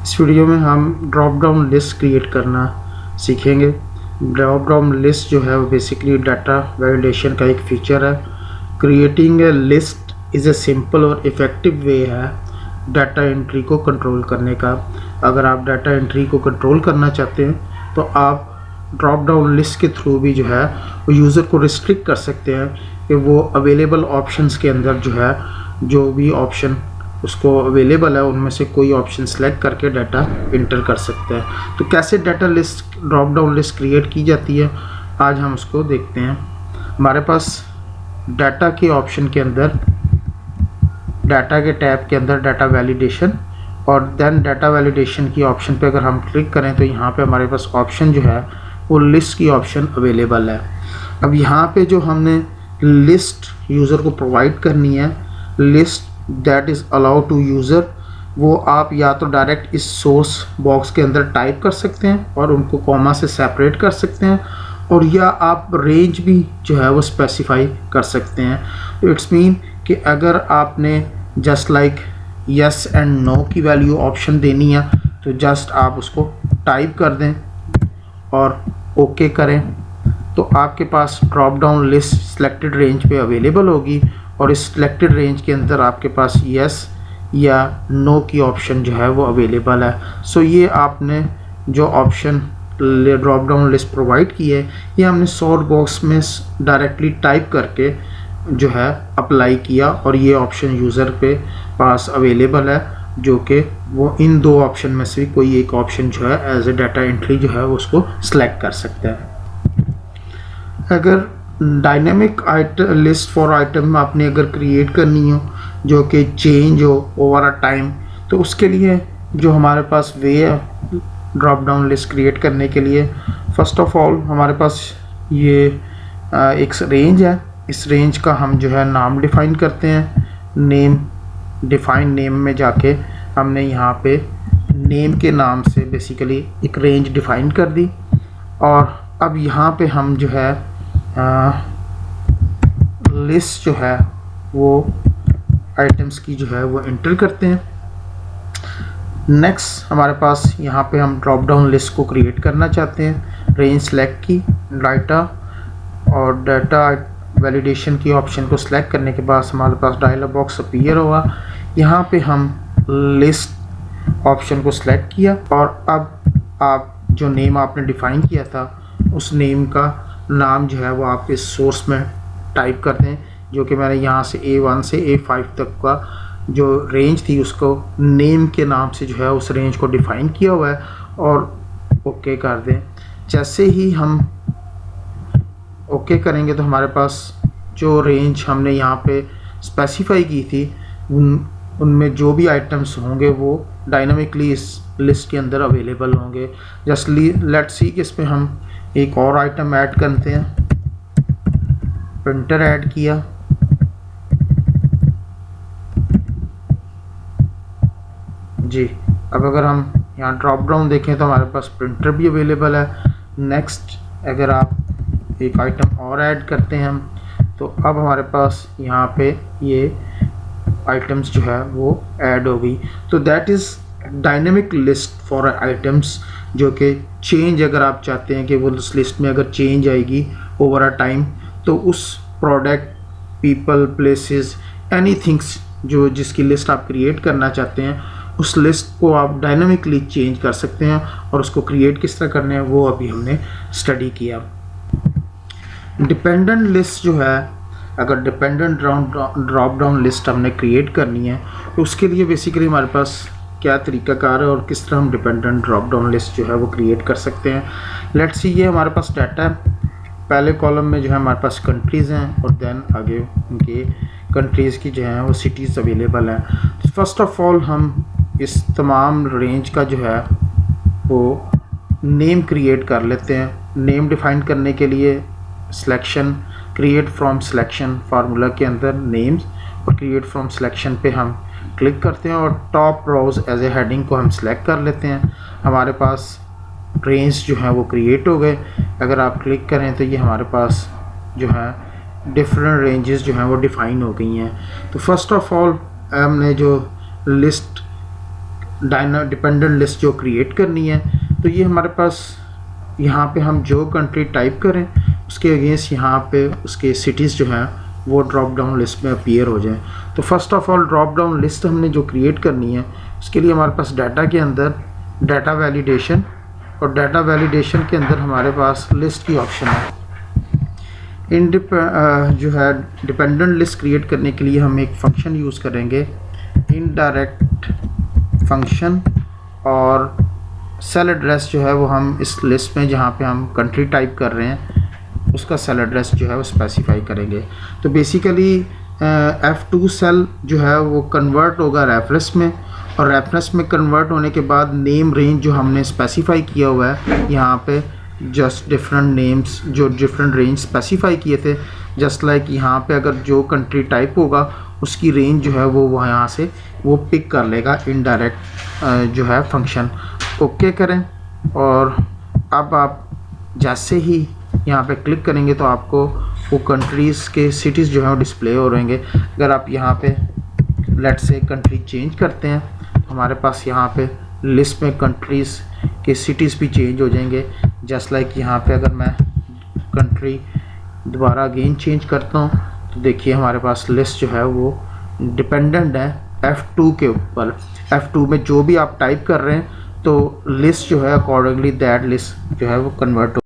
इस वीडियो में हम ड्रॉप डाउन लिस्ट क्रिएट करना सीखेंगे। ड्रॉप डाउन लिस्ट जो है वो बेसिकली डाटा वैलिडेशन का एक फीचर है। Creating a list is a simple और इफ़ेक्टिव वे है डाटा एंट्री को कंट्रोल करने का। अगर आप डाटा एंट्री को कंट्रोल करना चाहते हैं तो आप ड्रॉप डाउन लिस्ट के थ्रू भी जो है वो यूज़र को रिस्ट्रिक्ट कर सकते हैं कि वो अवेलेबल ऑप्शंस के अंदर जो है जो भी ऑप्शन उसको अवेलेबल है उनमें से कोई ऑप्शन सेलेक्ट करके डाटा इंटर कर सकते हैं। तो कैसे data list drop down list create की जाती है आज हम उसको देखते हैं। हमारे पास डाटा के ऑप्शन के अंदर डाटा के टैब के अंदर डाटा वैलिडेशन और देन डाटा वैलिडेशन की ऑप्शन पे अगर हम क्लिक करें तो यहाँ पे हमारे पास ऑप्शन जो है वो लिस्ट की ऑप्शन अवेलेबल है। अब यहाँ पे जो हमने लिस्ट यूज़र को प्रोवाइड करनी है, list that is allow to user, वो आप या तो डायरेक्ट इस सोर्स बॉक्स के अंदर टाइप कर सकते हैं और उनको कॉमा से सेपरेट कर सकते हैं, और या आप रेंज भी जो है वो स्पेसिफाई कर सकते हैं। तो इट्स मीन कि अगर आपने just like yes and no की वैल्यू ऑप्शन देनी है तो जस्ट आप उसको टाइप कर दें और ओके करें तो आपके पास drop down list selected range पे अवेलेबल होगी और इस सिलेक्टेड रेंज के अंदर आपके पास यस या नो की ऑप्शन जो है वो अवेलेबल है। सो ये आपने जो option drop down list provide की है ये हमने सॉर्ट बॉक्स में डायरेक्टली टाइप करके जो है अप्लाई किया और ये ऑप्शन यूज़र पे पास अवेलेबल है जो कि वो इन दो ऑप्शन में से कोई एक ऑप्शन जो है एज ए डाटा एंट्री जो है वो उसको सिलेक्ट कर सकता है। अगर dynamic item list for item आपने अगर क्रिएट करनी हो जो कि चेंज हो ओवर अ टाइम, तो उसके लिए जो हमारे पास वे है ड्रॉप डाउन लिस्ट क्रिएट करने के लिए, फर्स्ट ऑफ ऑल हमारे पास ये एक रेंज है। इस रेंज का हम जो है नाम डिफ़ाइन करते हैं। नेम डिफ़ाइन नेम में जाके हमने यहाँ पे नेम के नाम से बेसिकली एक रेंज डिफ़ाइन कर दी और अब यहाँ पे हम जो है लिस्ट जो है वो आइटम्स की जो है वो एंटर करते हैं। नेक्स्ट हमारे पास यहाँ पे हम ड्रॉप डाउन लिस्ट को क्रिएट करना चाहते हैं। रेंज सेलेक्ट की, डाटा और डाटा वैलिडेशन की ऑप्शन को सिलेक्ट करने के बाद हमारे पास डायलॉग बॉक्स अपीयर होगा। यहाँ पे हम लिस्ट ऑप्शन को सिलेक्ट किया और अब आप जो नेम आपने डिफ़ाइन किया था उस नेम का नाम जो है वो आप इस सोर्स में टाइप कर दें, जो कि मैंने यहाँ से A1 से A5 तक का जो रेंज थी उसको नेम के नाम से जो है उस रेंज को डिफ़ाइन किया हुआ है और ओके कर दें। जैसे ही हम ओके करेंगे तो हमारे पास जो रेंज हमने यहाँ पे स्पेसिफाई की थी उनमें जो भी आइटम्स होंगे वो डायनामिकली इस लिस्ट के अंदर अवेलेबल होंगे। जस्ट लेट्स सी कि इसमें हम एक और आइटम ऐड करते हैं। प्रिंटर ऐड किया, जी। अब अगर हम यहाँ ड्रॉप डाउन देखें तो हमारे पास प्रिंटर भी अवेलेबल है। नेक्स्ट अगर आप एक आइटम और ऐड करते हैं हम तो अब हमारे पास यहाँ पे ये आइटम्स जो है वो ऐड हो गई। तो that is dynamic list for items, जो कि चेंज अगर आप चाहते हैं कि वो उस लिस्ट में अगर चेंज आएगी ओवर अ टाइम तो उस प्रोडक्ट, पीपल, प्लेसेस, एनीथिंग्स जो जिसकी लिस्ट आप क्रिएट करना चाहते हैं उस लिस्ट को आप डायनामिकली चेंज कर सकते हैं और उसको क्रिएट किस तरह करने हैं वो अभी हमने स्टडी किया। डिपेंडेंट लिस्ट जो है, अगर डिपेंडेंट ड्रॉप डाउन लिस्ट हमने क्रिएट करनी है तो उसके लिए बेसिकली हमारे पास क्या तरीकाकार है और किस तरह हम डिपेंडेंट ड्रॉप डाउन लिस्ट जो है वो क्रिएट कर सकते हैं। लेट्स सी ये हमारे पास डाटा है। पहले कॉलम में जो है हमारे पास कंट्रीज़ हैं और देन आगे उनके कंट्रीज़ की जो है वो सिटीज़ अवेलेबल हैं। तो फर्स्ट ऑफ ऑल हम इस तमाम रेंज का जो है वो नेम क्रिएट कर लेते हैं। नेम डिफ़ाइन करने के लिए selection, create from selection formula के अंदर नेम्स और क्रिएट फ्रॉम सिलेक्शन पे हम क्लिक करते हैं और top row as a heading को हम सिलेक्ट कर लेते हैं। हमारे पास रेंज जो है वो क्रिएट हो गए। अगर आप क्लिक करें तो ये हमारे पास जो है डिफरेंट रेंजेस जो हैं वो डिफ़ाइन हो गई हैं। तो फर्स्ट ऑफ ऑल हमने जो लिस्ट डिपेंडेंट लिस्ट जो क्रिएट करनी है, तो ये हमारे पास यहाँ पे हम जो कंट्री टाइप करें उसके अगेंस्ट यहाँ पे उसके सिटीज़ जो हैं वो ड्रॉप डाउन लिस्ट में अपीयर हो जाएं। तो first of all drop down list हमने जो क्रिएट करनी है उसके लिए हमारे पास डाटा के अंदर डाटा वैलिडेशन, और डाटा वैलिडेशन के अंदर हमारे पास लिस्ट की ऑप्शन है। जो है डिपेंडेंट लिस्ट क्रिएट करने के लिए हम एक फंक्शन यूज़ करेंगे इनडायरेक्ट फंक्शन, और सेल एड्रेस जो है वो हम इस लिस्ट में जहाँ पे हम कंट्री टाइप कर रहे हैं उसका सेल एड्रेस जो है वो स्पेसिफाई करेंगे। तो बेसिकली F2 सेल जो है वो कन्वर्ट होगा रेफरेंस में, और रेफरेंस में कन्वर्ट होने के बाद नेम रेंज जो हमने स्पेसिफाई किया हुआ है यहाँ पे जस्ट डिफरेंट नेम्स जो डिफरेंट रेंज स्पेसिफाई किए थे, जस्ट लाइक यहाँ पे अगर जो कंट्री टाइप होगा उसकी रेंज जो है वो यहाँ से वो पिक कर लेगा इनडायरेक्ट जो है फंक्शन। ओके करें, और अब आप जैसे ही यहाँ पे क्लिक करेंगे तो आपको वो कंट्रीज़ के सिटीज़ जो है वो डिस्प्ले हो रहेंगे। अगर आप यहाँ पे लेट से कंट्री चेंज करते हैं तो हमारे पास यहाँ पे लिस्ट में कंट्रीज़ के सिटीज़ भी चेंज हो जाएंगे। जस्ट लाइक यहाँ पे अगर मैं कंट्री दोबारा अगेन चेंज करता हूँ तो देखिए हमारे पास लिस्ट जो है वो डिपेंडेंट है F2 के ऊपर। F2 में जो भी आप टाइप कर रहे हैं तो लिस्ट जो है अकॉर्डिंगली दैट लिस्ट जो है वो कन्वर्ट